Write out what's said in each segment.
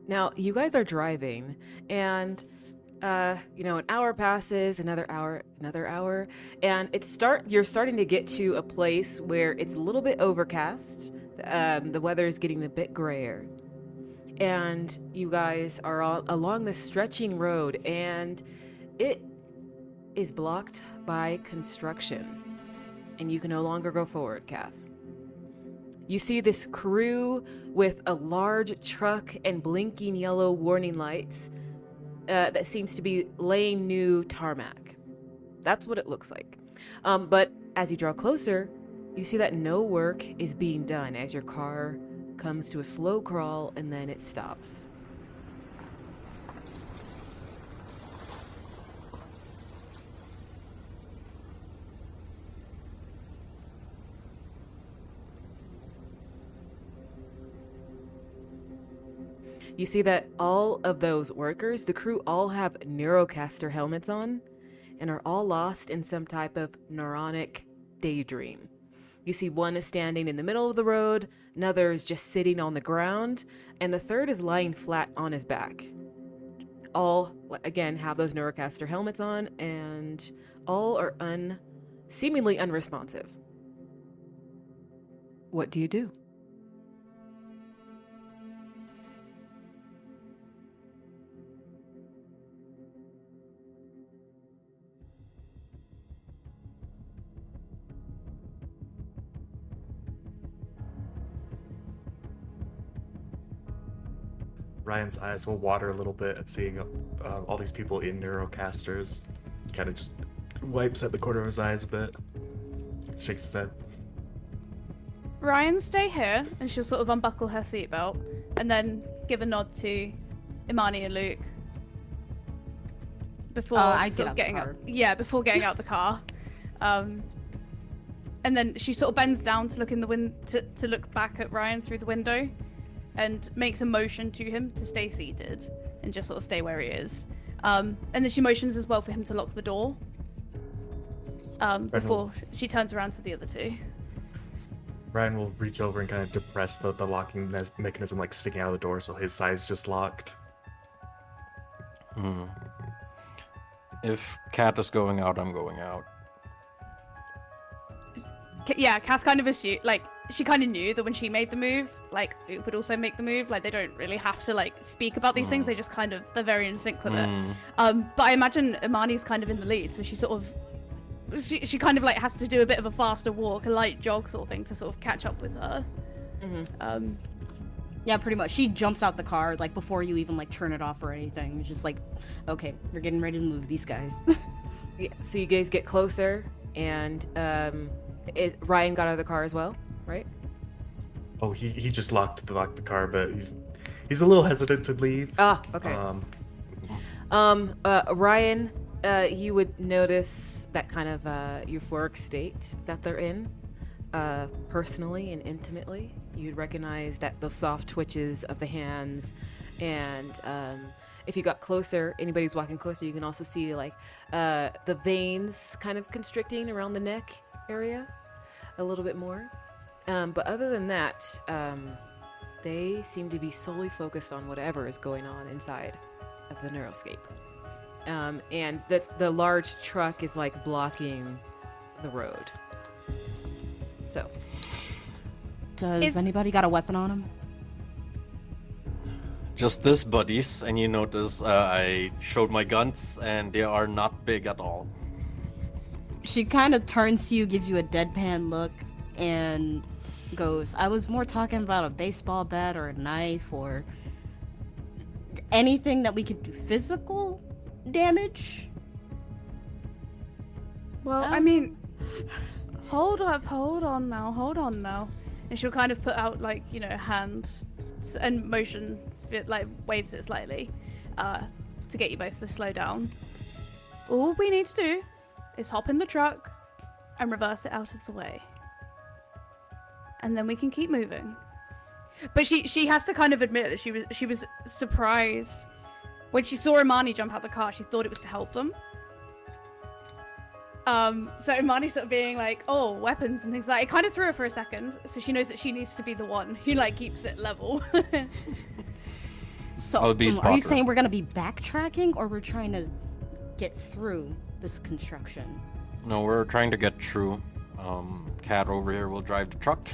Now, you guys are driving, and an hour passes, another hour, and you're starting to get to a place where it's a little bit overcast. The weather is getting a bit grayer. And you guys are along this stretching road, and it is blocked by construction. And you can no longer go forward, Kath. You see this crew with a large truck and blinking yellow warning lights that seems to be laying new tarmac. That's what it looks like. But as you draw closer, you see that no work is being done as your car comes to a slow crawl and then it stops. You see that all of those workers, the crew, all have neurocaster helmets on and are all lost in some type of neuronic daydream. You see one is standing in the middle of the road, another is just sitting on the ground, and the third is lying flat on his back. All, again, have those neurocaster helmets on, and all are seemingly unresponsive. What do you do? Ryan's eyes will water a little bit at seeing all these people in neurocasters. Kind of just wipes at the corner of his eyes a bit. Shakes his head. Ryan, stay here, and she'll sort of unbuckle her seatbelt, and then give a nod to Imani and Luke before getting out. Yeah, before getting out the car. And then she sort of bends down to look in the to look back at Ryan through the window, and makes a motion to him to stay seated and just sort of stay where he is. And then she motions as well for him to lock the door before she turns around to the other two. Ryan will reach over and kind of depress the locking mechanism, like sticking out of the door, so his side's just locked. If Kat is going out, I'm going out. Yeah, Kath kind of assumed, like, she kind of knew that when she made the move, like, Luke would also make the move. Like, they don't really have to, like, speak about these things. They just kind of, they're very in sync with it. But I imagine Imani's kind of in the lead, so she sort of, she kind of, like, has to do a bit of a faster walk, a light jog sort of thing to sort of catch up with her. Yeah, pretty much. She jumps out the car, like, before you even, like, turn it off or anything. It's just like, okay, we're getting ready to move these guys. Yeah, so you guys get closer, and Ryan got out of the car as well, right? Oh, he just locked the car, but he's a little hesitant to leave. Ah, okay. Ryan, you would notice that kind of euphoric state that they're in, personally and intimately. You'd recognize that those soft twitches of the hands, and if you got closer, anybody's walking closer, you can also see like the veins kind of constricting around the neck area a little bit more. But other than that, they seem to be solely focused on whatever is going on inside of the neuroscape. And the large truck is like blocking the road. So, does anybody got a weapon on him? Just this, buddies, and you notice I showed my guns, and they are not big at all. She kind of turns to you, gives you a deadpan look, and goes, I was more talking about a baseball bat or a knife or anything that we could do physical damage. Well, I mean, hold on now. And she'll kind of put out, like, you know, a hand and motion, it, like, waves it slightly to get you both to slow down. All we need to do is hop in the truck and reverse it out of the way. And then we can keep moving. But she has to kind of admit that she was surprised when she saw Imani jump out the car. She thought it was to help them. So Imani sort of being like, oh, weapons and things like that. It kind of threw her for a second. So she knows that she needs to be the one who, like, keeps it level. So, I'll be are you spotter. saying we're gonna be backtracking, or we're trying to get through this construction? No, we're trying to get through. Cat over here will drive the truck.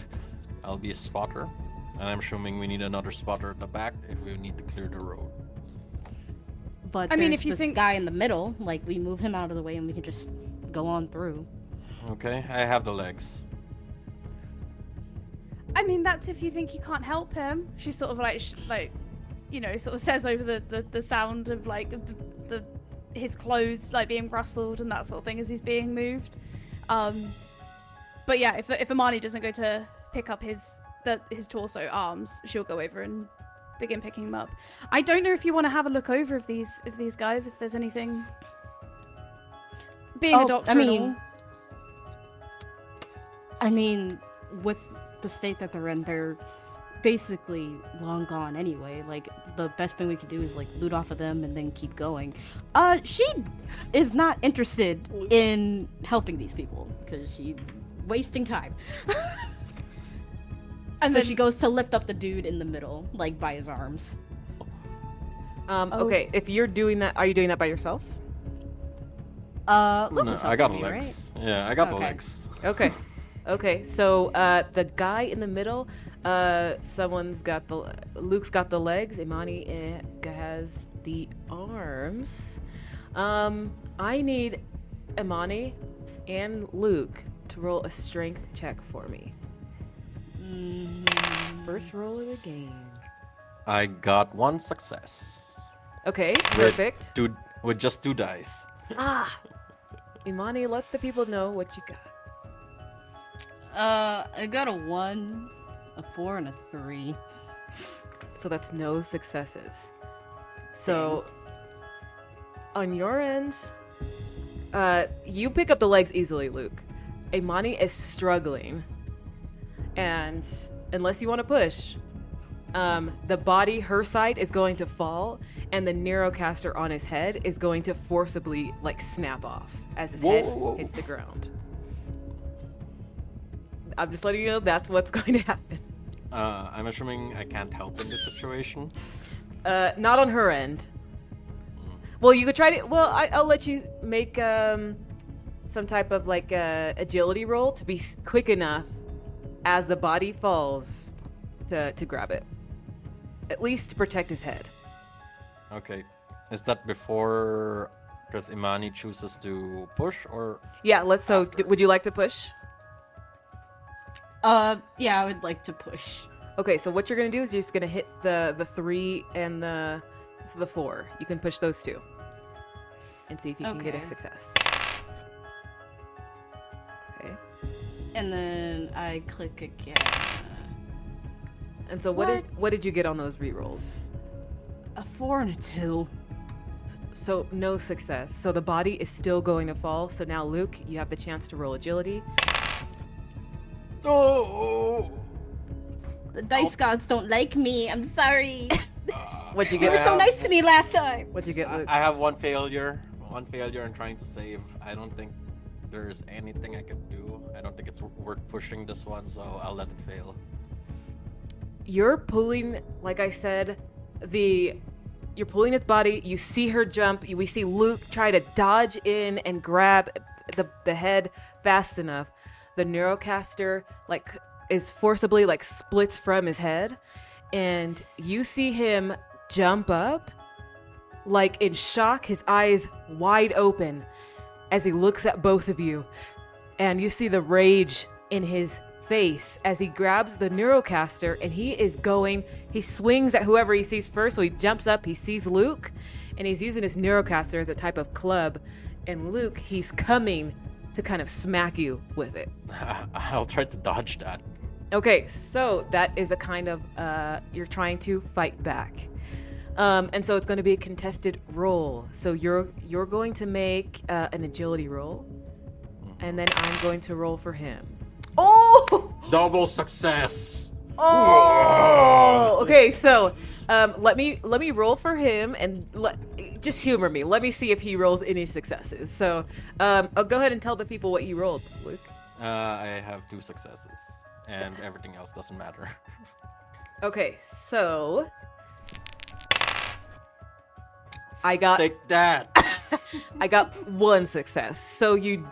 I'll be a spotter. And I'm assuming we need another spotter at the back if we need to clear the road. But I mean, there's if you this think- guy in the middle, like we move him out of the way and we can just go on through. Okay, I have the legs. I mean, that's if you think you can't help him. She sort of sort of says over the sound of like the his clothes like being rustled and that sort of thing as he's being moved. But yeah, if Imani doesn't go to pick up his torso arms, she'll go over and begin picking him up. I don't know if you want to have a look over of these guys, if there's anything. Being a doctor, I mean, with the state that they're in, they're basically long gone anyway. Like, the best thing we could do is like loot off of them and then keep going. She is not interested in helping these people because she's wasting time. And so then she goes to lift up the dude in the middle, like by his arms. Okay, if you're doing that, are you doing that by yourself? No, Lucas I got helped me, legs. Yeah, I got the Okay. legs. Okay. Okay, so the guy in the middle, Luke's got the legs, Imani has the arms. I need Imani and Luke to roll a strength check for me. First roll of the game. I got 1 success. Okay, perfect. With just 2 dice. Imani, let the people know what you got. I got a 1, a 4, and a 3. So that's no successes. So on your end, you pick up the legs easily, Luke. Imani is struggling, and unless you want to push, the body, her side, is going to fall, and the neurocaster on his head is going to forcibly like snap off as his head hits the ground. I'm just letting you know that's what's going to happen. I'm assuming I can't help in this situation. Not on her end. Well, you could try to. Well, I'll let you make some type of like agility roll to be quick enough as the body falls to grab it. At least to protect his head. Okay. Is that before does Imani chooses to push or? Yeah. So, After. would you like to push? Yeah, I would like to push. Okay. So what you're gonna do is you're just gonna hit the 3 and the 4. You can push those 2, and see if you can get a Okay. success. Okay. And then I click again. And so what did you get on those rerolls? A 4 and a 2. So no success. So the body is still going to fall. So now Luke, you have the chance to roll agility. Oh! The dice gods don't like me. I'm sorry. What'd you You were get? so nice to me last time. What'd you get, Luke? I have 1 failure. 1 failure in trying to save. I don't think there's anything I can do. I don't think it's worth pushing this one, so I'll let it fail. You're pulling, like I said, you're pulling his body. You see her jump. We see Luke try to dodge in and grab the head fast enough. The neurocaster is forcibly splits from his head, and you see him jump up in shock, his eyes wide open as he looks at both of you, and you see the rage in his face as he grabs the neurocaster, and he swings at whoever he sees first. So he jumps up, he sees Luke, and he's using his neurocaster as a type of club, and Luke, he's coming to kind of smack you with it. I'll try to dodge that. Okay, so that is a kind of you're trying to fight back, and so it's going to be a contested roll. So you're going to make an agility roll, and then I'm going to roll for him. Oh! Double success. Oh! Okay, so let me roll for him, and just humor me. Let me see if he rolls any successes. So I'll go ahead and tell the people what you rolled, Luke. I have 2 successes, and everything else doesn't matter. Okay, so I got Take that. I got one success. So you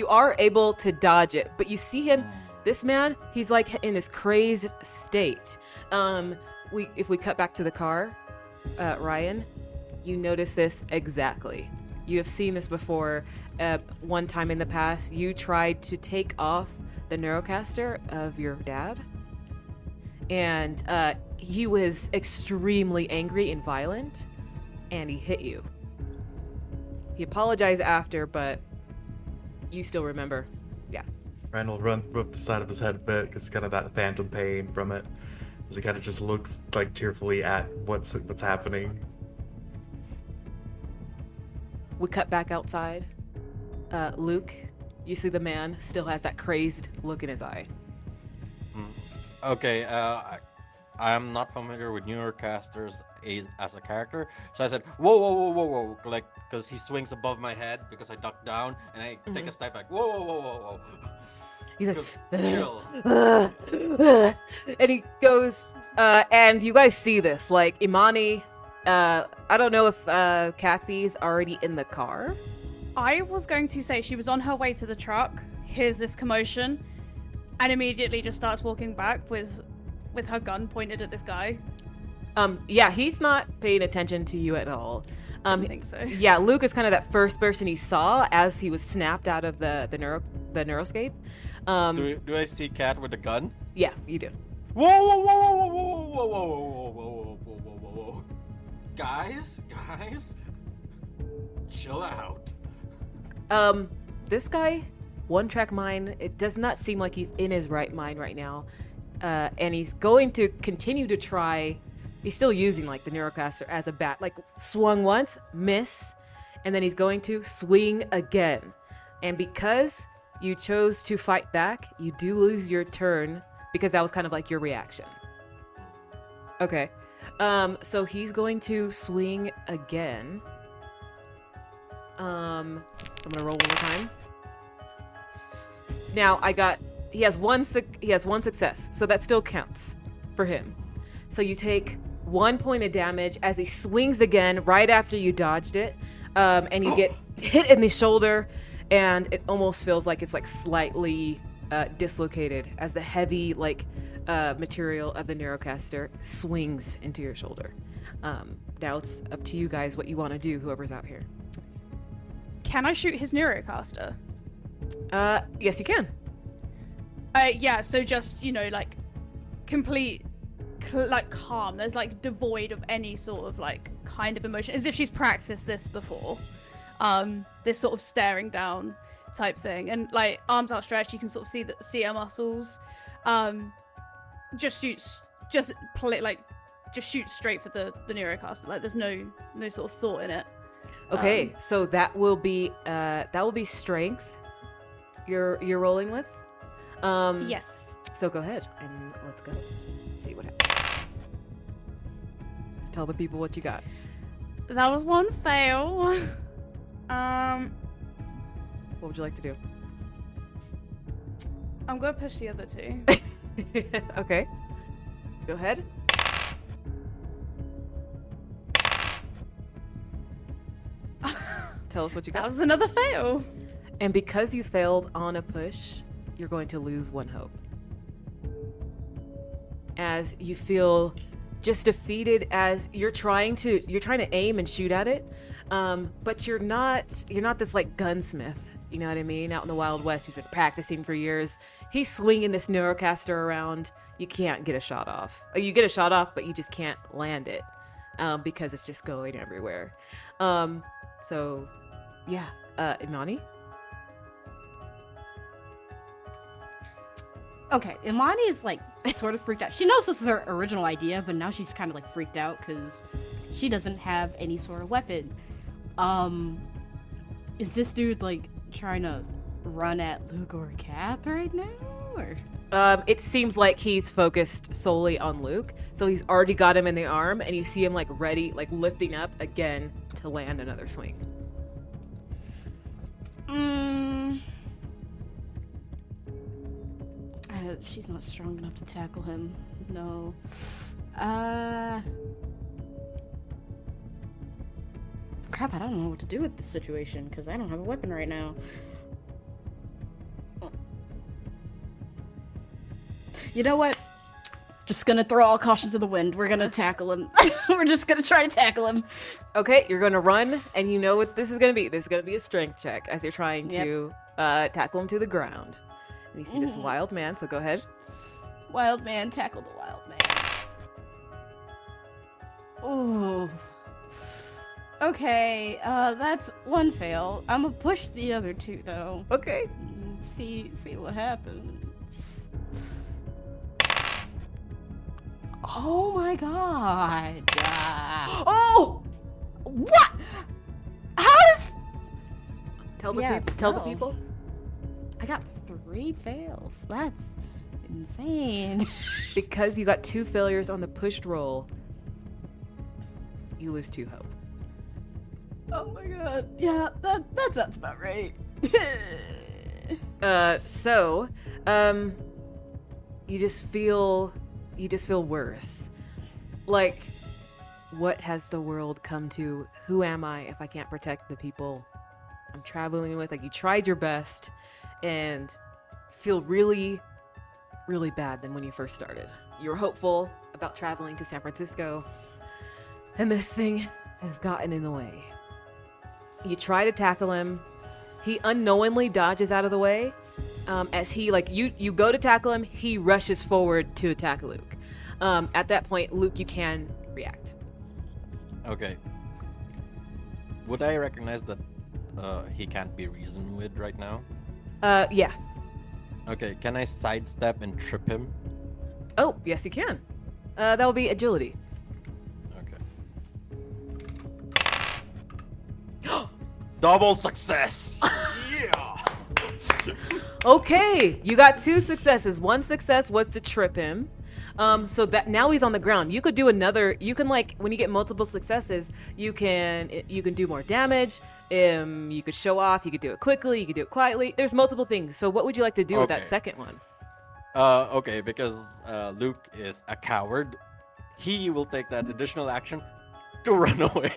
are able to dodge it, but you see him. This man, he's like in this crazed state. If we cut back to the car, Ryan, you notice this exactly. You have seen this before. One time in the past, you tried to take off the neurocaster of your dad, and he was extremely angry and violent, and he hit you. He apologized after, but you still remember. Yeah. Ryan will run up the side of his head a bit because kind of that phantom pain from it. He kind of just looks like tearfully at what's happening. We cut back outside. Luke, you see the man still has that crazed look in his eye. Okay, I'm not familiar with neurocasters as a character, so I said, whoa, like, because he swings above my head because I duck down, and I take a step back. Whoa. He's like, chill. and he goes, and you guys see this, like, Imani, I don't know if Kathy's already in the car. I was going to say she was on her way to the truck, hears this commotion, and immediately just starts walking back with her gun pointed at this guy. Yeah, he's not paying attention to you at all. I think so. Yeah, Luke is kind of that first person he saw as he was snapped out of the neuroscape. Do I see Kat with a gun? Yeah, you do. Whoa. Guys, chill out. This guy, one track mind, it does not seem like he's in his right mind right now. And he's going to continue to try. He's still using like the neurocaster as a bat, like swung once, miss, and then he's going to swing again. And because you chose to fight back, you do lose your turn because that was kind of like your reaction. Okay. So he's going to swing again. I'm gonna roll one more time. Now he has one success, so that still counts for him. So you take 1 point of damage as he swings again right after you dodged it, and you get hit in the shoulder, and it almost feels like it's like slightly dislocated as the heavy material of the neurocaster swings into your shoulder. Now it's up to you guys what you want to do, whoever's out here. Can I shoot his neurocaster? Yes, you can. Yeah, so just, like, complete, calm. There's, devoid of any sort of, kind of emotion. As if she's practiced this before. This sort of staring down type thing. And, arms outstretched, you can sort of see her muscles. Just shoot straight for the neurocaster. There's no sort of thought in it. Okay, so that will be strength. You're rolling with. Yes. So go ahead and let's go. See what happens. Let's tell the people what you got. That was one fail. What would you like to do? I'm gonna push the other two. Okay. Go ahead. Tell us what you got. That was another fail. And because you failed on a push, you're going to lose one hope. As you feel just defeated, as you're trying to aim and shoot at it, but you're not this gunsmith. You know what I mean? Out in the Wild West, who's been practicing for years. He's swinging this neurocaster around. You can't get a shot off. You get a shot off, but you just can't land it because it's just going everywhere. So, yeah. Imani? Okay, Imani is sort of freaked out. She knows this is her original idea, but now she's kind of freaked out because she doesn't have any sort of weapon. Is this dude trying to run at Luke or Kath right now, or? It seems like he's focused solely on Luke, so he's already got him in the arm, and you see him ready, lifting up again to land another swing. She's not strong enough to tackle him. No. crap, I don't know what to do with this situation because I don't have a weapon right now. You know what? Just gonna throw all caution to the wind. We're gonna tackle him. We're just gonna try to tackle him. Okay, you're gonna run, and you know what this is gonna be. This is gonna be a strength check as you're trying to tackle him to the ground. And you see this wild man, so go ahead. Wild man, tackle the wild man. Ooh. Okay, that's one fail. I'm gonna push the other two though. Okay. See what happens. Oh my god. Oh! What? How does... Tell the Yeah, people. Tell the no. people. I got 3 fails. That's insane. Because you got 2 failures on the pushed roll, you lose 2 hope. Oh my god. Yeah, that sounds about right. You just feel worse. Like, what has the world come to? Who am I if I can't protect the people I'm traveling with? Like, you tried your best and feel really, really bad than when you first started. You were hopeful about traveling to San Francisco, and this thing has gotten in the way. You try to tackle him. He unknowingly dodges out of the way. As he, you go to tackle him, he rushes forward to attack Luke. At that point, Luke, you can react. Okay. Would I recognize that he can't be reasoned with right now? Yeah. Okay, can I sidestep and trip him? Oh, yes, you can. That will be agility. Okay. Double success! Yeah! Okay, you got 2 successes. 1 success was to trip him. So that now he's on the ground. You could do another. You can, when you get multiple successes, you can do more damage. You could show off. You could do it quickly. You could do it quietly. There's multiple things. So what would you like to do with that Okay. second one? Okay, because Luke is a coward, he will take that additional action to run away.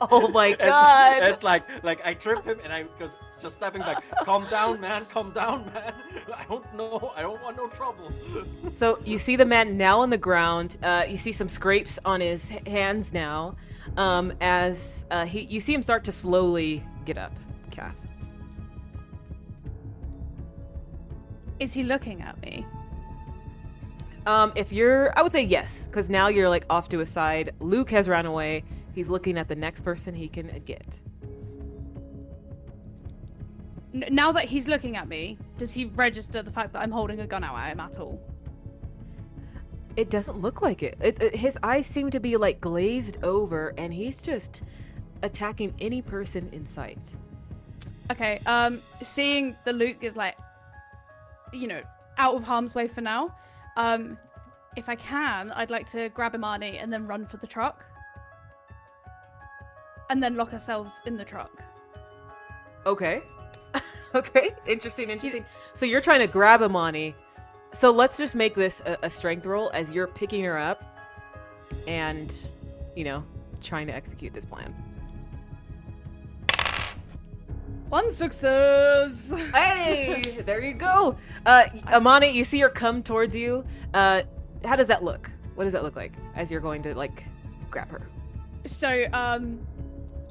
Oh my god! It's like I trip him and I was just stepping back. Calm down, man. I don't know. I don't want no trouble. So you see the man now on the ground. You see some scrapes on his hands now. As you see him start to slowly get up. Kath. Is he looking at me? I would say yes, because now you're off to a side. Luke has run away. He's looking at the next person he can get. Now that he's looking at me, does he register the fact that I'm holding a gun out at him at all? It doesn't look like it. His eyes seem to be glazed over, and he's just attacking any person in sight. Okay, seeing the Luke is out of harm's way for now. If I can, I'd like to grab Imani and then run for the truck. And then lock ourselves in the truck. Okay. Okay. Interesting. So you're trying to grab Imani. So let's just make this a strength roll as you're picking her up and, trying to execute this plan. 1 success! Hey, there you go. Imani, you see her come towards you. How does that look? What does that look like as you're going to grab her? So,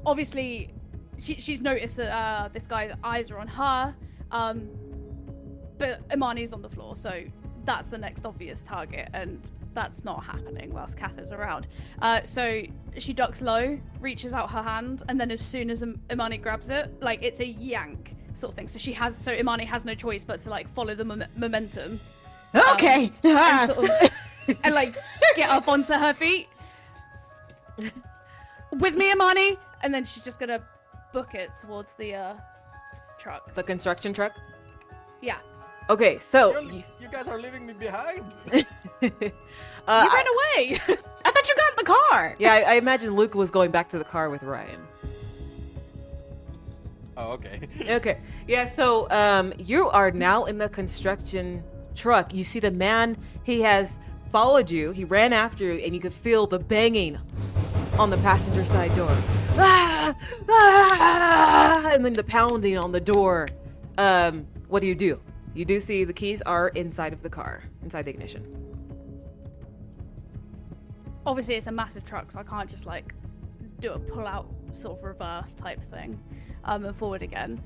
obviously, she's noticed that this guy's eyes are on her, but Imani's on the floor, so that's the next obvious target, and that's not happening whilst Kath is around. So she ducks low, reaches out her hand, and then as soon as Imani grabs it, it's a yank sort of thing. So Imani has no choice but to follow the momentum. Okay. And sort of, and get up onto her feet. With me, Imani, and then she's just gonna book it towards the truck. The construction truck? Yeah. Okay, so You guys are leaving me behind. You ran away. I thought you got in the car. Yeah, I imagine Luke was going back to the car with Ryan. Oh, okay. Okay. Yeah, so you are now in the construction truck. You see the man, he has followed you. He ran after you, and you could feel the banging on the passenger side door. Ah! Ah! And then the pounding on the door. What do? You do see the keys are inside of the car, inside the ignition. Obviously, it's a massive truck, so I can't just like do a pull-out sort of reverse type thing, and forward again.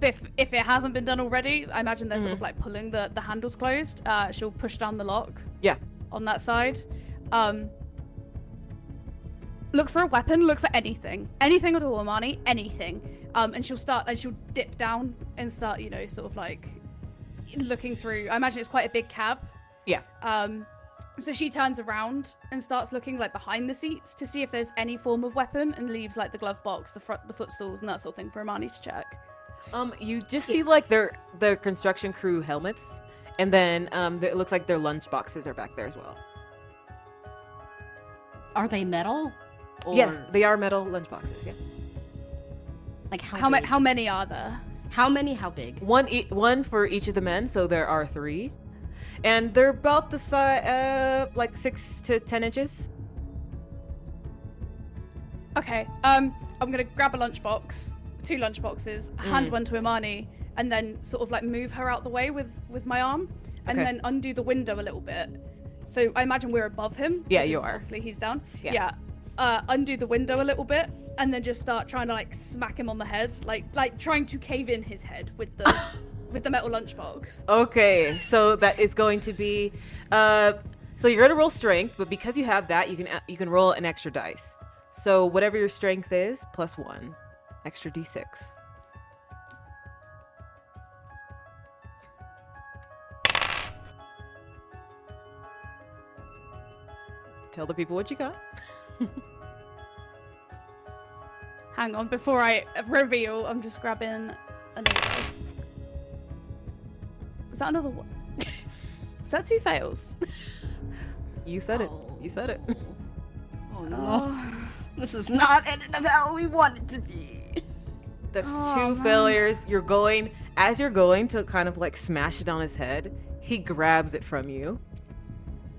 If it hasn't been done already, I imagine they're sort of like pulling the handles closed. She'll push down the lock. Yeah. On that side. Look for a weapon. Look for anything at all, Imani. Anything. And she'll dip down and start, sort of like looking through. I imagine it's quite a big cab. Yeah. So she turns around and starts looking like behind the seats to see if there's any form of weapon, and leaves like the glove box, the footstools, and that sort of thing for Imani to check. You just see like their construction crew helmets, and then it looks like their lunch boxes are back there as well. Are they metal? Or... Yes, they are metal lunch boxes. Yeah. Like How many are there? How many? How big? One for each of the men, so there are 3, and they're about the size, like 6 to 10 inches. Okay. I'm gonna grab a lunchbox, 2 lunchboxes, hand one to Imani, and then sort of like move her out the way with my arm, and Okay. then undo the window a little bit. So I imagine we're above him. Yeah, you because are. Obviously, he's down. Yeah. Undo the window a little bit, and then just start trying to like smack him on the head, like trying to cave in his head with the with the metal lunchbox. Okay, so that is going to be, so you're gonna roll strength, but because you have that, you can roll an extra dice. So whatever your strength is, plus 1, extra d6. Tell the people what you got. Hang on, before I reveal, I'm just grabbing another dice. Was that another one? Was that 2 fails? You said it. Oh. You said it. Oh no. This is not ending up how we want it to be. That's Oh, 2 man. failures. You're going to kind of like smash it on his head. He grabs it from you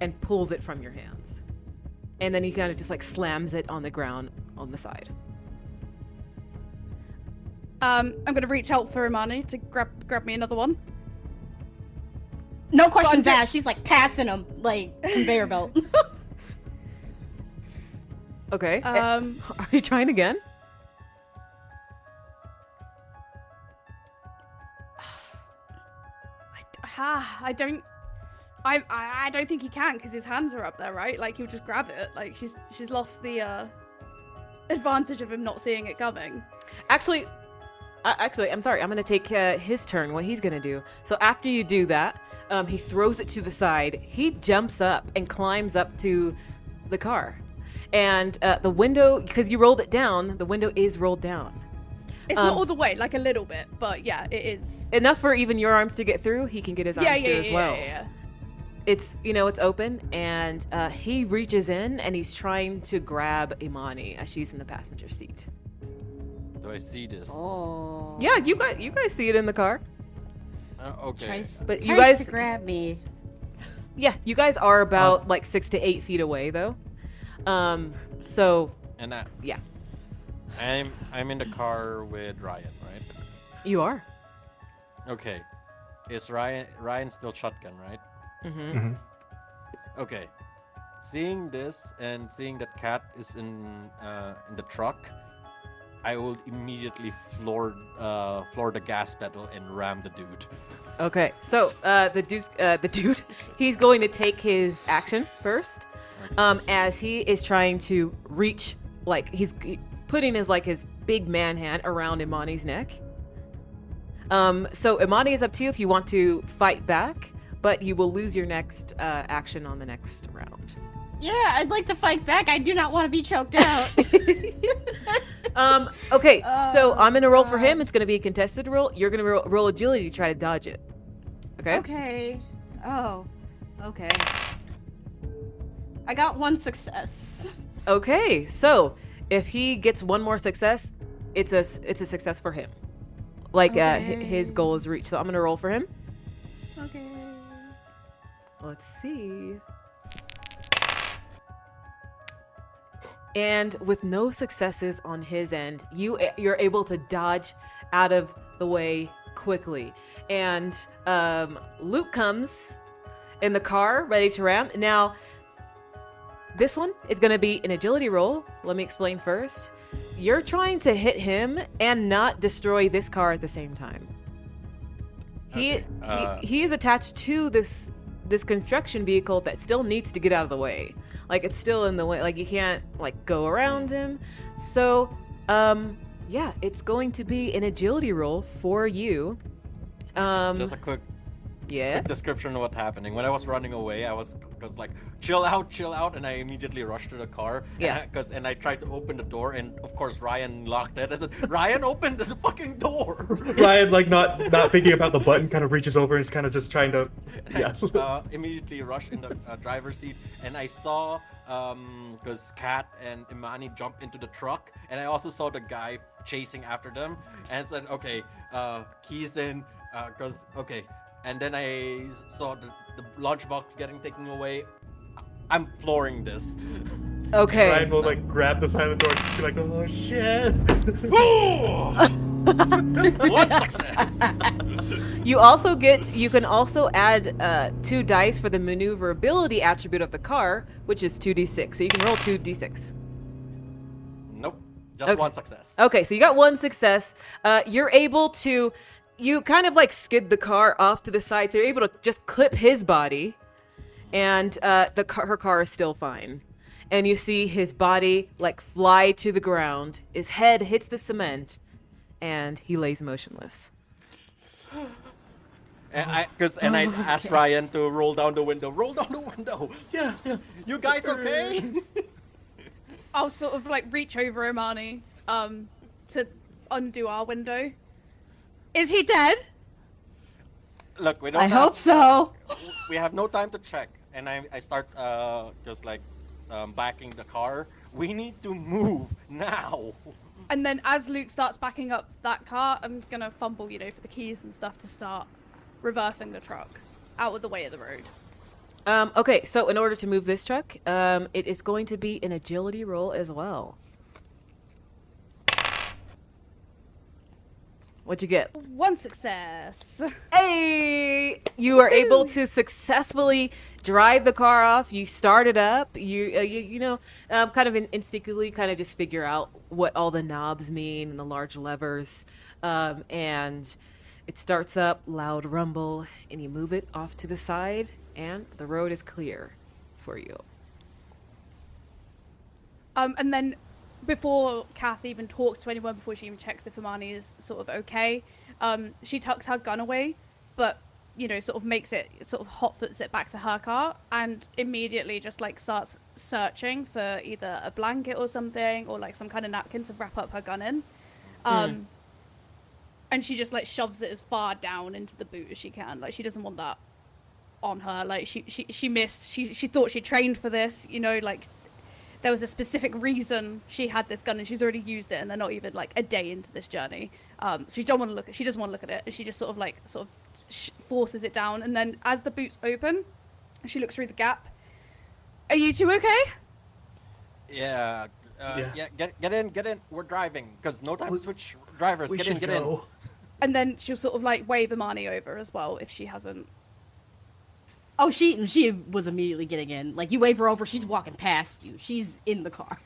and pulls it from your hands. And then he kind of just like slams it on the ground on the side. I'm gonna reach out for Imani to grab me another one. No questions But I'm asked. She's like passing him like conveyor belt. Okay. Um, Are you trying again? I don't think he can because his hands are up there, right? Like he'll just grab it. Like she's lost the advantage of him not seeing it coming. Actually, I'm sorry. I'm going to take his turn, what he's going to do. So after you do that, he throws it to the side. He jumps up and climbs up to the car. And the window, because you rolled it down, the window is rolled down. It's not all the way, like a little bit, but yeah, it is. Enough for even your arms to get through. He can get his arms through as well. Yeah. It's, it's open, and he reaches in, and he's trying to grab Imani as she's in the passenger seat. Do I see this? Oh. Yeah, you guys see it in the car. Okay. But you Tries guys, to grab me. yeah, you guys are about like 6 to 8 feet away, though. So And yeah, I'm in the car with Ryan, right? you are. Okay. Is Ryan still shotgun, right? Mm-hmm. Okay. Seeing this and seeing that Cat is in the truck, I will immediately floor the gas pedal and ram the dude. Okay, so the dude, he's going to take his action first, as he is trying to reach, like he's putting his big man hand around Imani's neck. So Imani, is up to you if you want to fight back, but you will lose your next action on the next round. Yeah, I'd like to fight back. I do not want to be choked out. Okay, so I'm gonna roll for him. It's gonna be a contested roll. You're gonna roll agility to try to dodge it. Okay. Okay. Oh. Okay. I got 1 success. Okay, so if he gets one more success, it's a success for him. Like his goal is reached. So I'm gonna roll for him. Okay. Let's see. And with no successes on his end, you're able to dodge out of the way quickly. And Luke comes in the car, ready to ramp. Now, this one is going to be an agility roll. Let me explain first. You're trying to hit him and not destroy this car at the same time. He is attached to this construction vehicle that still needs to get out of the way. Like, it's still in the way. Like, you can't, like, go around him. So, yeah, it's going to be an agility roll for you. Just a quick Yeah. description of what's happening. When I was running away, I was like, chill out, and I immediately rushed to the car. Yeah. And I tried to open the door, and of course Ryan locked it. I said, Ryan, open the fucking door. Ryan, like, not thinking about the button, kind of reaches over and is kind of just trying to, yeah. Immediately rushed in the driver's seat, and I saw because Kat and Imani jumped into the truck, and I also saw the guy chasing after them, and said, okay, keys in, okay. And then I saw the lunchbox getting taken away. I'm flooring this. Okay. Ryan will, like, grab the side of the door and just be like, oh, shit. One success. You can also add 2 dice for the maneuverability attribute of the car, which is 2d6. So you can roll 2d6. Nope, just one success. Okay, so you got 1 success. You're able to, you kind of like skid the car off to the side. So you're able to just clip his body, and her car is still fine. And you see his body like fly to the ground. His head hits the cement, and he lays motionless. And I asked Ryan to roll down the window. Roll down the window. Yeah. You guys okay? I'll sort of like reach over Imani to undo our window. Is he dead? Look, we don't. I hope so. We have no time to check, and I start just like backing the car. We need to move now. And then as Luke starts backing up that car, I'm gonna fumble, for the keys and stuff to start reversing the truck out of the way of the road. Okay, so in order to move this truck, it is going to be an agility roll as well. What'd you get? 1 success. Hey! You are able to successfully drive the car off. You start it up. Kind of instinctively kind of just figure out what all the knobs mean and the large levers. And it starts up, loud rumble, and you move it off to the side, and the road is clear for you. And then before Kath even talks to anyone, before she even checks if Imani is sort of okay, she tucks her gun away, but sort of makes it, sort of hotfoots it back to her car, and immediately just like starts searching for either a blanket or something, or like some kind of napkin to wrap up her gun in. And she just like shoves it as far down into the boot as she can. Like, she doesn't want that on her. Like, she missed. She thought she trained for this. Like, there was a specific reason she had this gun, and she's already used it, and they're not even like a day into this journey. So she doesn't want to look at it, and she just sort of forces it down. And then as the boots open, she looks through the gap. Are you two okay? Yeah. Get in. We're driving, because no time to switch drivers. We Get should in. go. And then she'll sort of like wave Imani over as well if she hasn't. Oh, she was immediately getting in. Like, you wave her over, she's walking past you. She's in the car.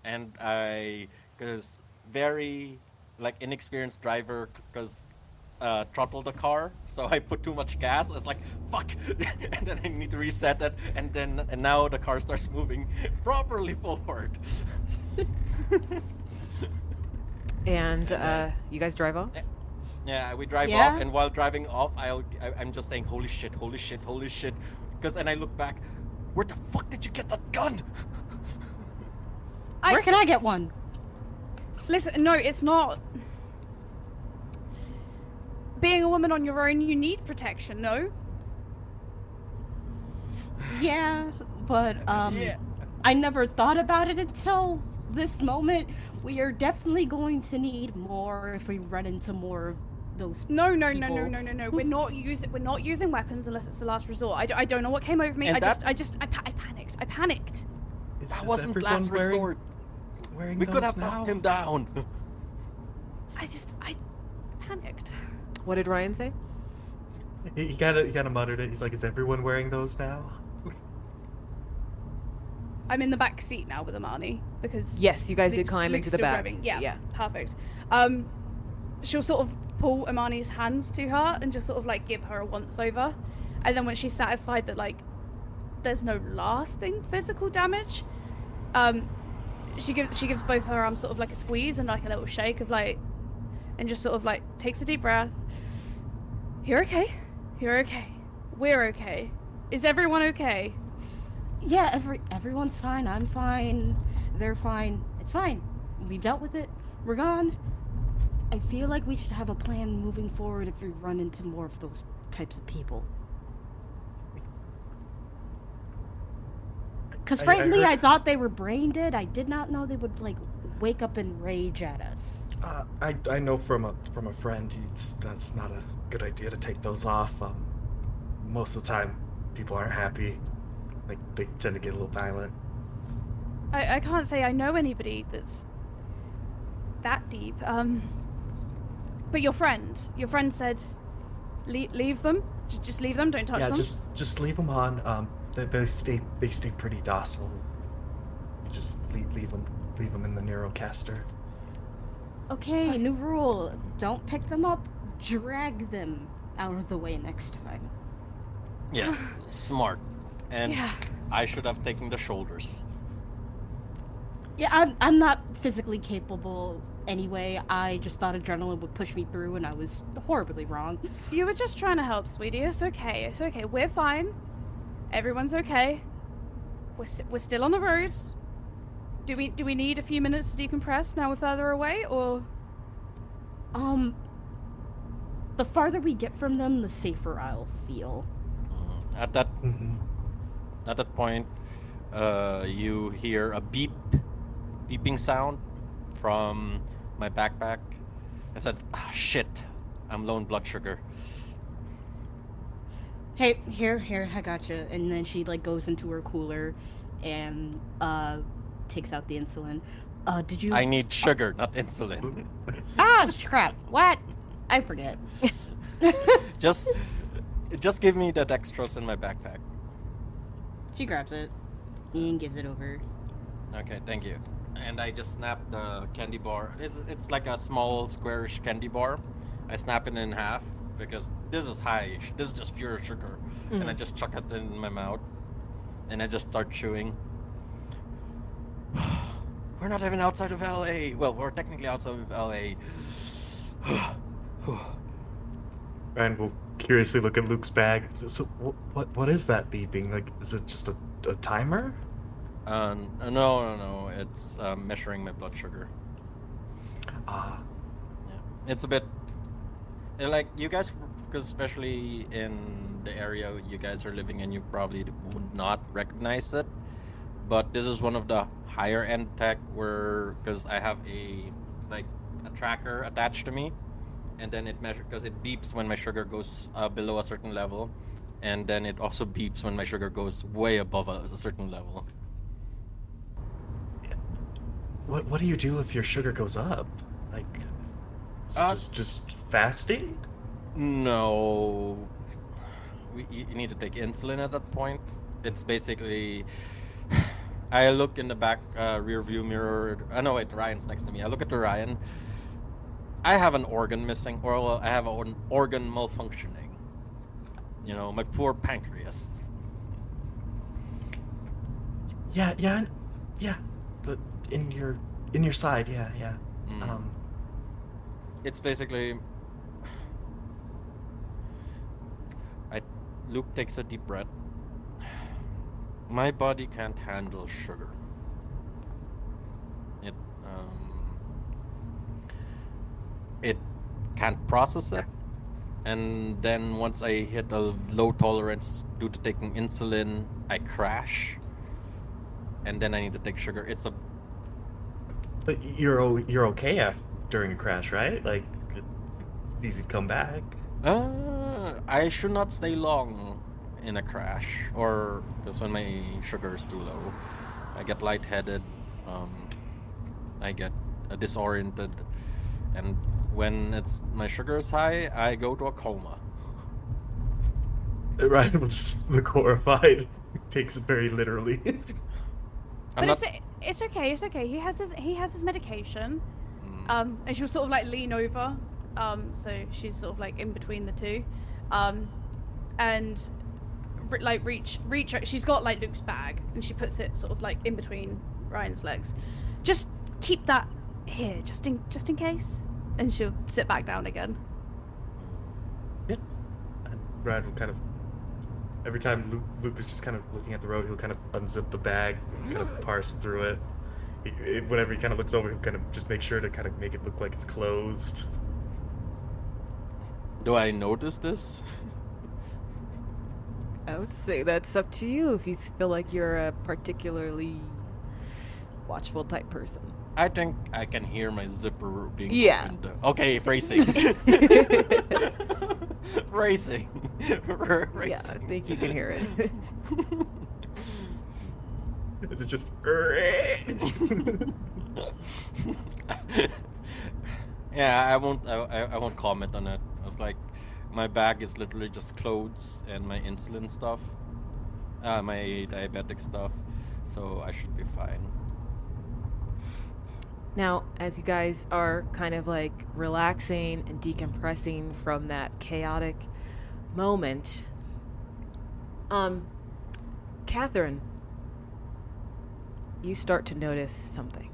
And I, because very like inexperienced driver, because throttled the car, so I put too much gas. It's like, fuck, and then I need to reset it, and now the car starts moving properly forward. And you guys drive off? Yeah, we drive Yeah. off, and while driving off, I'm just saying, holy shit, because, and I look back, where the fuck did you get that gun? Where can I get one? Listen, no, it's not. Being a woman on your own, you need protection, no? Yeah, but Yeah. I never thought about it until this moment. We are definitely going to need more if we run into more of those No. people. We're not using weapons unless it's the last resort. I don't know what came over me. And I panicked. That is wasn't everyone last resort. wearing We those could have now? knocked him down. I panicked. What did Ryan say? He kind of muttered it. He's like, "Is everyone wearing those now?" I'm in the back seat now with Imani because Yes, you guys did Luke's- climb Luke's into the still back. driving. Yeah, Yeah. perfect. She'll sort of pull Imani's hands to her and just sort of like give her a once over, and then when she's satisfied that like there's no lasting physical damage, she gives both her arms sort of like a squeeze and like a little shake of like, and just sort of like takes a deep breath. You're okay. You're okay. We're okay. Is everyone okay? Yeah, everyone's fine. I'm fine. They're fine. It's fine. We've dealt with it. We're gone. I feel like we should have a plan moving forward if we run into more of those types of people. Because frankly, I thought they were brain dead. I did not know they would like wake up and rage at us. I know from a friend. That's not a good idea to take those off. Most of the time, people aren't happy. Like they tend to get a little violent. I can't say I know anybody that's that deep. But your friend said, leave them. Just leave them. Don't touch them. Just leave them on. They stay pretty docile. Just leave them in the neurocaster. Okay, new rule. Don't pick them up. Drag them out of the way next time. Yeah, smart. And Yeah. I should have taken the shoulders. Yeah, I'm not physically capable anyway. I just thought adrenaline would push me through, and I was horribly wrong. You were just trying to help, sweetie. It's okay. It's okay. We're fine. Everyone's okay. We're still on the road. Do we need a few minutes to decompress now we're further away, or? The farther we get from them, the safer I'll feel. At that point, you hear a beeping sound from my backpack. I said, shit, I'm low in blood sugar. Hey, here, I gotcha. And then she like goes into her cooler and takes out the insulin. Did you? I need sugar, not insulin. Crap! What? I forget. Just give me the dextrose in my backpack. She grabs it and gives it over. Okay, thank you. And I just snap the candy bar. It's like a small squarish candy bar. I snap it in half because this is high. This is just pure sugar. And I just chuck it in my mouth. And I just start chewing. We're not even outside of LA. Well, we're technically outside of LA. And we'll curiously look at Luke's bag. So what is that beeping? Like, is it just a timer? No. It's measuring my blood sugar. Yeah. It's a bit like you guys, because especially in the area you guys are living in, you probably would not recognize it. But this is one of the higher end tech where, because I have a tracker attached to me, and then it measures, because it beeps when my sugar goes below a certain level, and then it also beeps when my sugar goes way above a certain level. What do you do if your sugar goes up? Like, is it just fasting? No, you need to take insulin at that point. It's basically, I look in the back rear view mirror. No, wait, Ryan's next to me. I look at Ryan. I have an organ missing, or I have an organ malfunctioning. You know, my poor pancreas. Yeah. But in your side, yeah. It's basically, Luke takes a deep breath. My body can't handle sugar. It can't process it, and then once I hit a low tolerance due to taking insulin, I crash, and then I need to take sugar. But you're okay during a crash, right? Like, it's easy to come back. I should not stay long in a crash, or because when my sugar is too low, I get lightheaded. I get disoriented, and when my sugar is high, I go to a coma. Ryan will just look horrified. Takes it very literally. It's okay. It's okay. He has his medication. And she'll sort of like lean over. So she's sort of like in between the two. And reach. She's got like Luke's bag, and she puts it sort of like in between Ryan's legs. Just keep that here, just in case. And she'll sit back down again. Yeah. And Brad will kind of, every time Luke is just kind of looking at the road, he'll kind of unzip the bag, kind of parse through it. Whenever he kind of looks over, he'll kind of just make sure to kind of make it look like it's closed. Do I notice this? I would say that's up to you if you feel like you're a particularly watchful type person. I think I can hear my zipper being opened. Okay, phrasing. Phrasing. Yeah, I think you can hear it. Is it just... Yeah, I won't comment on it. It's like my bag is literally just clothes and my insulin stuff, my diabetic stuff, so I should be fine. Now, as you guys are kind of like relaxing and decompressing from that chaotic moment, Katherine, you start to notice something.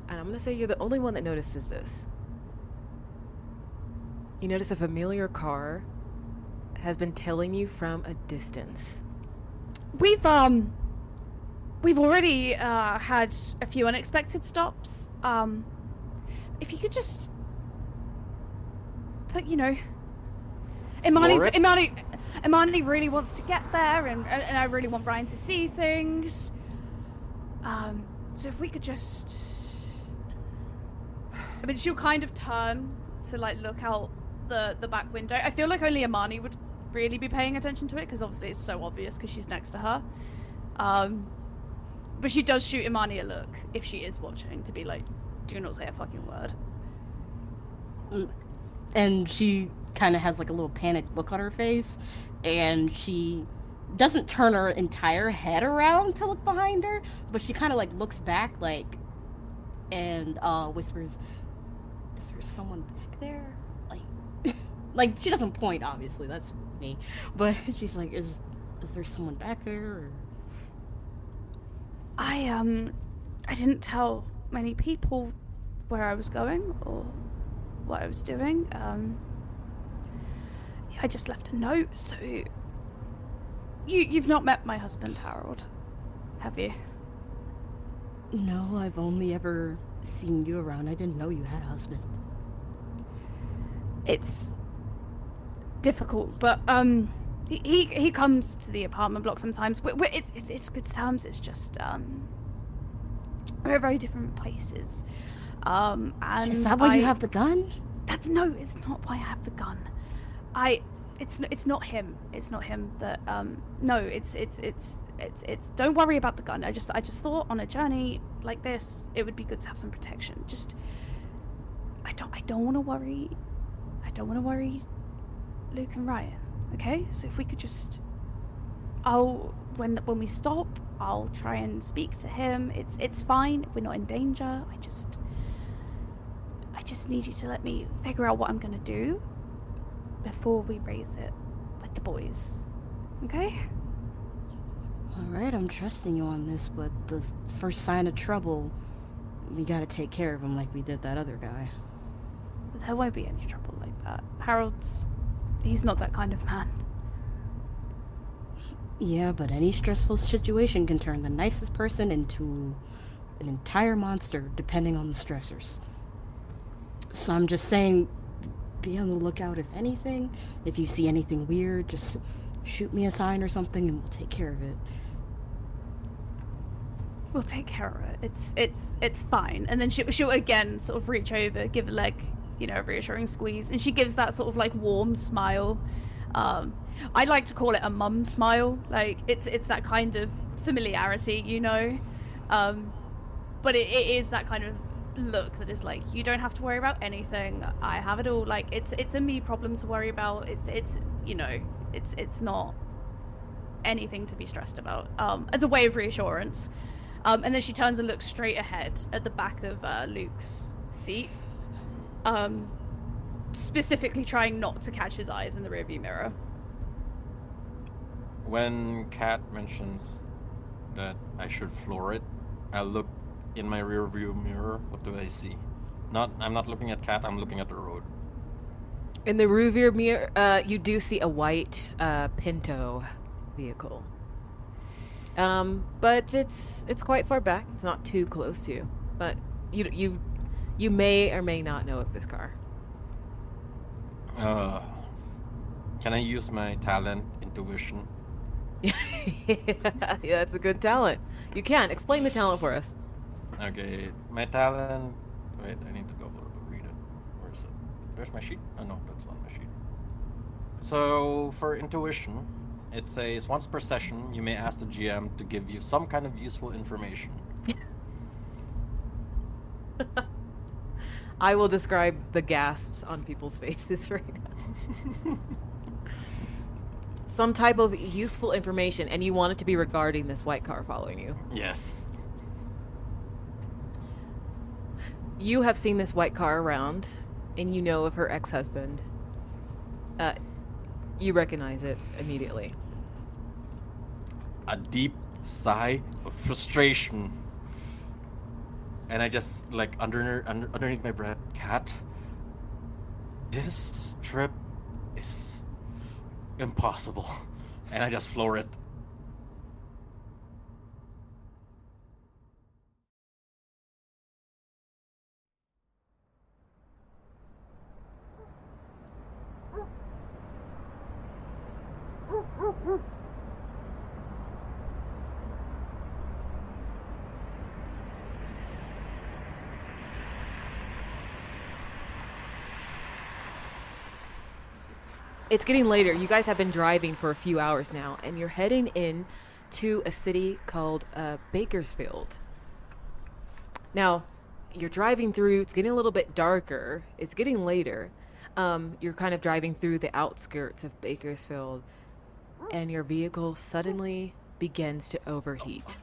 And I'm going to say you're the only one that notices this. You notice a familiar car has been tailing you from a distance. We've already had a few unexpected stops. If you could just put, Imani really wants to get there, and I really want Brian to see things. So if we could just, she'll kind of turn to like look out the back window. I feel like only Imani would really be paying attention to it, because obviously it's so obvious because she's next to her. But she does shoot Imani a look if she is watching, to be like, do not say a fucking word. And she kind of has like a little panicked look on her face, and she doesn't turn her entire head around to look behind her, but she kind of like looks back like, and whispers, "Is there someone back there?" Like she doesn't point, obviously, that's me, but she's like, is there someone back there? Or... I didn't tell many people where I was going or what I was doing. I just left a note, so you've not met my husband, Harold, have you? No, I've only ever seen you around. I didn't know you had a husband. It's difficult, but he comes to the apartment block sometimes. It's good terms. It's just we're at very different places. And is that why you have the gun? It's not why I have the gun. It's not him. It's not him that no, it's don't worry about the gun. I just thought on a journey like this it would be good to have some protection. Just I don't want to worry Luke and Ryan. Okay? So if we could just when we stop, I'll try and speak to him. It's fine. We're not in danger. I just need you to let me figure out what I'm going to do before we raise it with the boys. Okay? Alright, I'm trusting you on this, but the first sign of trouble, we gotta take care of him like we did that other guy. There won't be any trouble like that. He's not that kind of man. Yeah, but any stressful situation can turn the nicest person into an entire monster, depending on the stressors. So I'm just saying, be on the lookout if anything. If you see anything weird, just shoot me a sign or something and we'll take care of it. We'll take care of it. It's fine. And then she'll again sort of reach over, give a leg, a reassuring squeeze, and she gives that sort of like warm smile. I like to call it a mum smile. Like it's that kind of familiarity, you know. But it is that kind of look that is like, you don't have to worry about anything. I have it all. Like it's a me problem to worry about. It's you know, it's not anything to be stressed about. As a way of reassurance. And then she turns and looks straight ahead at the back of Luke's seat. Specifically trying not to catch his eyes in the rearview mirror. When Kat mentions that I should floor it, I look in my rearview mirror. What do I see? I'm not looking at Kat. I'm looking at the road. In the rearview mirror, you do see a white Pinto vehicle. But it's quite far back. It's not too close to you. But you may or may not know of this car. Can I use my talent, intuition? Yeah, that's a good talent. You can. Explain the talent for us. Okay, my talent... Wait, I need to go read it. Where is it? There's my sheet. Oh no, that's on my sheet. So, for intuition, it says once per session, you may ask the GM to give you some kind of useful information. I will describe the gasps on people's faces right now. Some type of useful information, and you want it to be regarding this white car following you. Yes. You have seen this white car around, and you know of her ex-husband. You recognize it immediately. A deep sigh of frustration. And I just, like, underneath my breath, Kat, this trip is impossible. And I just floor it. It's getting later. You guys have been driving for a few hours now, and you're heading in to a city called Bakersfield. Now, you're driving through. It's getting a little bit darker. It's getting later. You're kind of driving through the outskirts of Bakersfield, and your vehicle suddenly begins to overheat.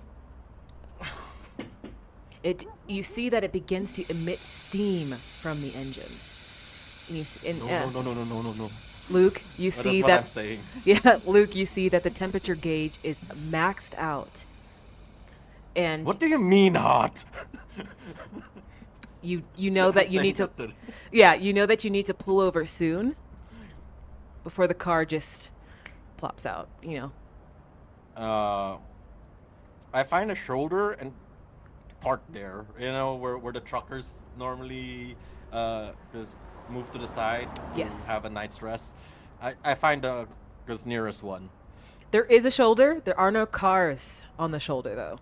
You see that it begins to emit steam from the engine. No. Luke, you see That's what I'm saying. Yeah, Luke, you see that the temperature gauge is maxed out. And What do you mean hot? you know that you need to you know that you need to pull over soon before the car just plops out, you know. I find a shoulder and park there, you know, where the truckers normally just move to the side Yes. to have a night's rest. I find the nearest one. There is a shoulder. There are no cars on the shoulder though.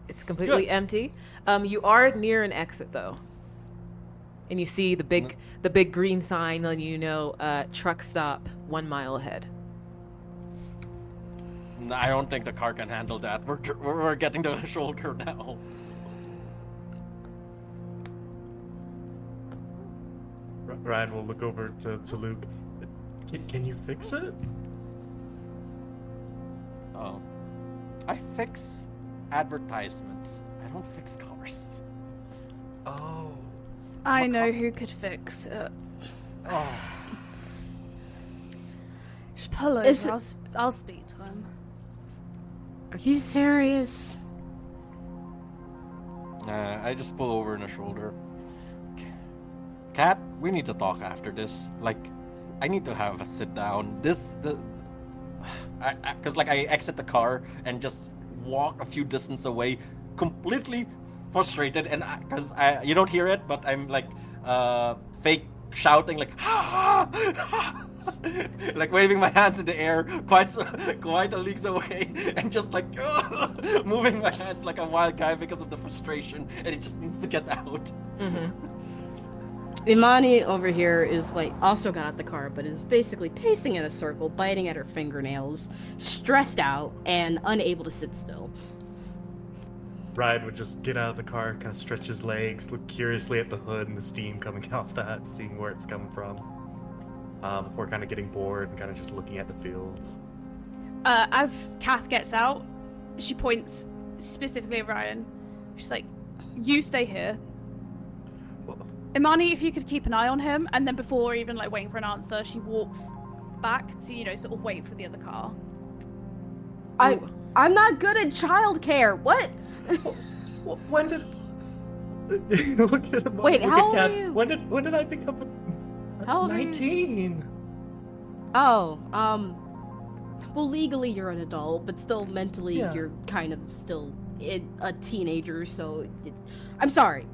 It's completely empty. You are near an exit though. And you see the big green sign letting you know truck stop 1 mile ahead. I don't think the car can handle that. We're getting to the shoulder now. Ryan will look over to Luke. Can you fix it? Oh, I fix advertisements. I don't fix cars. Oh. I know who could fix it. Oh. Just pull over. Is I'll speak to him. Are you serious? I just pull over in the shoulder. Kat, we need to talk after this. Like, I need to have a sit down. Because I exit the car and just walk a few distance away, completely frustrated, and because you don't hear it, but I'm like fake shouting, like like waving my hands in the air, quite a leagues away, and just like moving my hands like a wild guy because of the frustration, and it just needs to get out. Mm-hmm. Imani over here is like also got out the car, but is basically pacing in a circle, biting at her fingernails, stressed out and unable to sit still. Ryan would just get out of the car, kind of stretch his legs, look curiously at the hood and the steam coming off that, seeing where it's coming from. Before kind of getting bored and kind of just looking at the fields. As Kath gets out, she points specifically at Ryan. She's like, "You stay here. Well, Imani, if you could keep an eye on him," and then before even like waiting for an answer, she walks back to, sort of wait for the other car. I'm not good at childcare. What? when did... Look at him. Wait, look how at old are Kat. you? When did I become How old are you? 19? Oh, well, legally you're an adult, but still mentally Yeah. you're kind of still a teenager, so I'm sorry.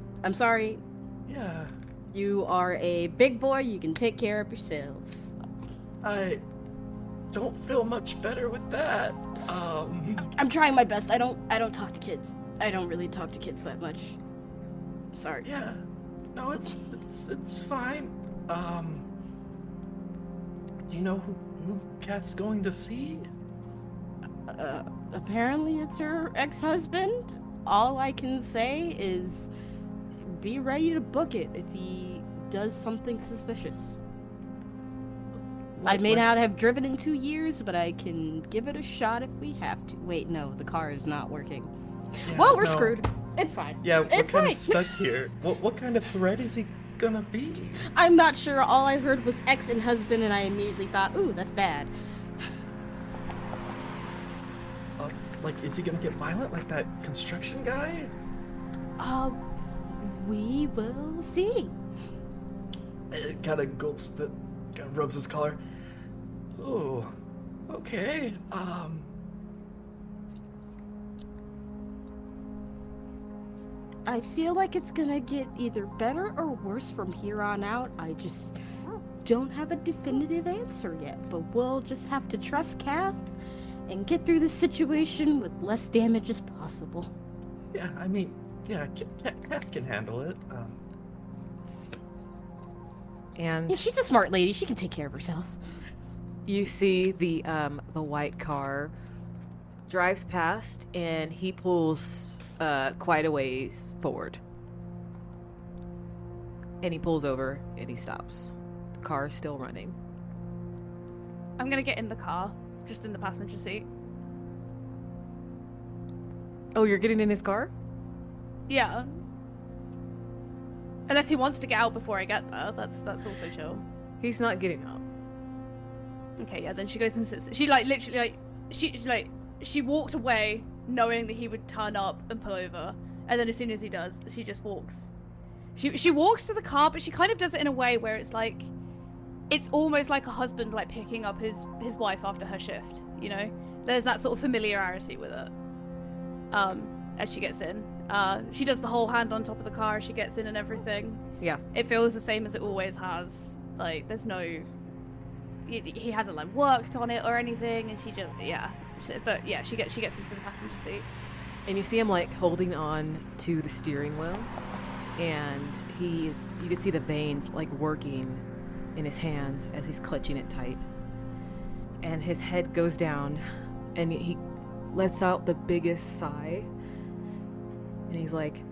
Yeah. You are a big boy, you can take care of yourself. I don't feel much better with that. I'm trying my best. I don't talk to kids. I don't really talk to kids that much. Sorry. Yeah. No, it's fine. Do you know who Kat's going to see? Apparently it's her ex-husband. All I can say is be ready to book it if he does something suspicious. I may not have driven in 2 years, but I can give it a shot if we have to. Wait, no, the car is not working. Yeah, Well, we're no. screwed. It's fine. Yeah, we're it's kind fine. of stuck here. What kind of threat is he gonna be? I'm not sure. All I heard was ex and husband, and I immediately thought, ooh, that's bad. Like, is he gonna get violent like that construction guy? We will see. It kind of gulps the, kind of rubs his collar. Oh, okay. I feel like it's gonna get either better or worse from here on out. I just don't have a definitive answer yet, but we'll just have to trust Kath and get through this situation with less damage as possible. Yeah, I mean, yeah, Kat can handle it. And Yeah, she's a smart lady. She can take care of herself. you see the white car drives past, and he pulls quite a ways forward. And he pulls over, and he stops. The car is still running. I'm gonna get in the car, just in the passenger seat. Oh, you're getting in his car? Yeah. Unless he wants to get out before I get there, that's also chill. He's not getting out. Okay, yeah, then she goes and sits. She she walked away knowing that he would turn up and pull over, and then as soon as he does, she just walks. She walks to the car, but she kind of does it in a way where it's like, it's almost like a husband like picking up his wife after her shift. There's that sort of familiarity with it. As she gets in, she does the whole hand on top of the car as she gets in and everything. Yeah. It feels the same as it always has. Like, there's no... He hasn't, like, worked on it or anything, and she just... Yeah. But, yeah, she gets into the passenger seat. And you see him, like, holding on to the steering wheel. And you can see the veins, like, working in his hands as he's clutching it tight. And his head goes down, and he lets out the biggest sigh. And he's like,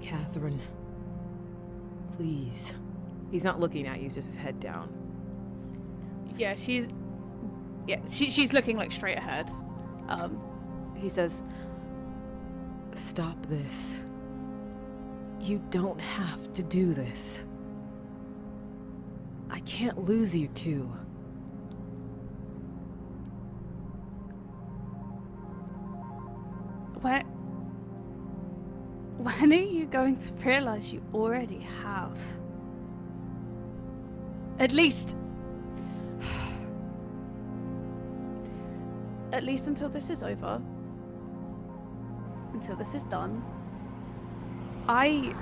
Katherine, please. He's not looking at you, he's just his head down. Yeah, she's looking, like, straight ahead. He says, stop this. You don't have to do this. I can't lose you two. When are you going to realize you already have? At least until this is over. Until this is done. I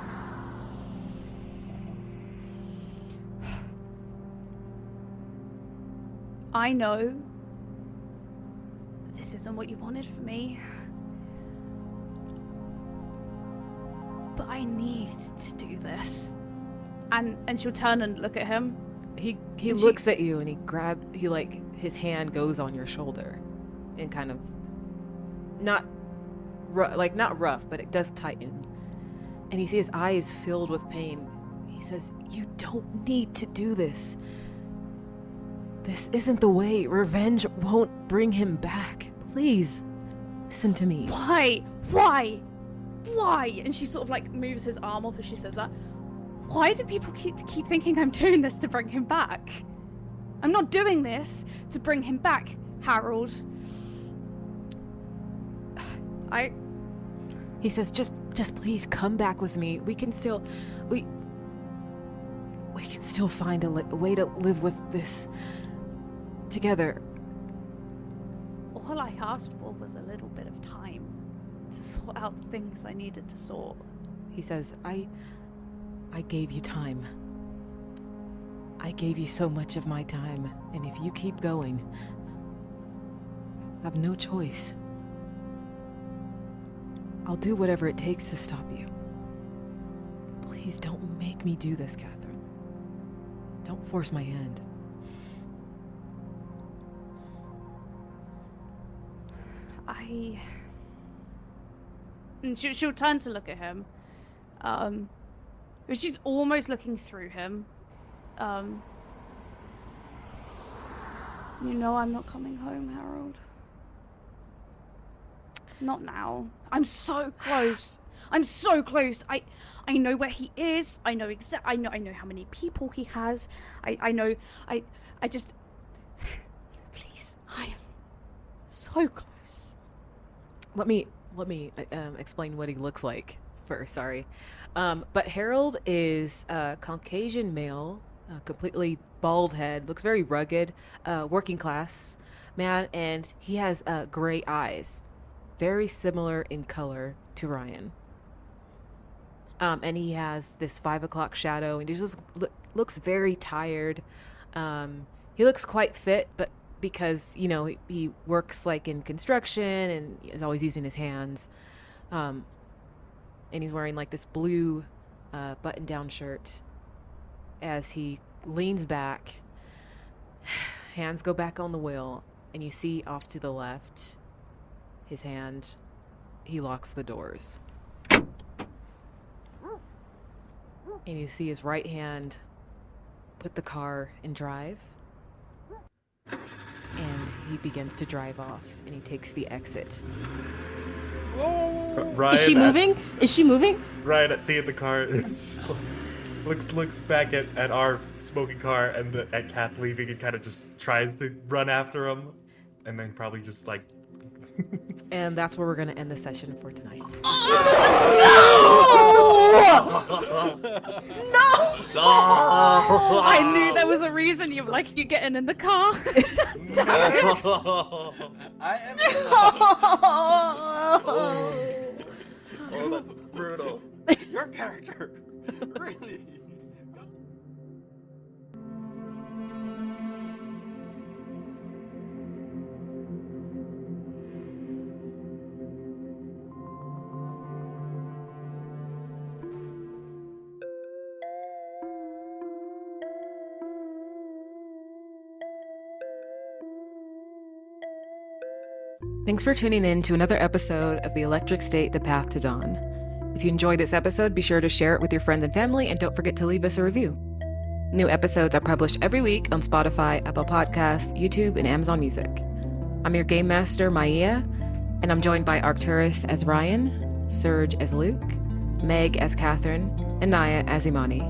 know this isn't what you wanted from me. But I need to do this. And she'll turn and look at him. He looks at you and his hand goes on your shoulder and kind of not rough, but it does tighten. And you see his eyes filled with pain. He says, "You don't need to do this. This isn't the way. Revenge won't bring him back. Please, listen to me." Why? And she sort of like moves his arm off as she says that. Why do people keep thinking I'm doing this to bring him back? I'm not doing this to bring him back, Harold. He says, just please come back with me. We can still find a way to live with this together. All I asked for was a little bit of time to sort out things I needed to sort. He says, I gave you time. I gave you so much of my time, and if you keep going, I have no choice. I'll do whatever it takes to stop you. Please don't make me do this, Katherine. Don't force my hand. And she'll turn to look at him. But she's almost looking through him. You know I'm not coming home, Harold. Not now. I'm so close. I'm so close. I know where he is. I know I know how many people he has. I know. I just. Please, I am so close. Let me explain what he looks like first. Sorry, but Harold is a Caucasian male, completely bald head, looks very rugged, working class man, and he has gray eyes, very similar in color to Ryan. And he has this 5 o'clock shadow, and he just looks very tired. He looks quite fit, but because, you know, he works like in construction and is always using his hands. And he's wearing like this blue button-down shirt as he leans back, hands go back on the wheel, and you see off to the left his hand, he locks the doors. And you see his right hand put the car in drive, and he begins to drive off, and he takes the exit. Ryan, Is she moving? Is she moving? Ryan, at seeing the car, looks back at our smoking car and at Kath leaving, and kind of just tries to run after him, and then probably just like. And that's where we're going to end the session for tonight. I knew there was a reason you like you getting in the car. I am. Oh, that's brutal. Your character, really. Thanks for tuning in to another episode of The Electric State, The Path to Dawn. If you enjoyed this episode, be sure to share it with your friends and family, and don't forget to leave us a review. New episodes are published every week on Spotify, Apple Podcasts, YouTube, and Amazon Music. I'm your game master, Naya, and I'm joined by Arcturus as Ryan, Serge as Luke, Meg as Katherine, and Naya as Imani.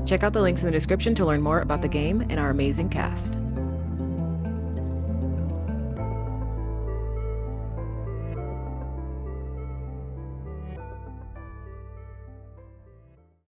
Check out the links in the description to learn more about the game and our amazing cast.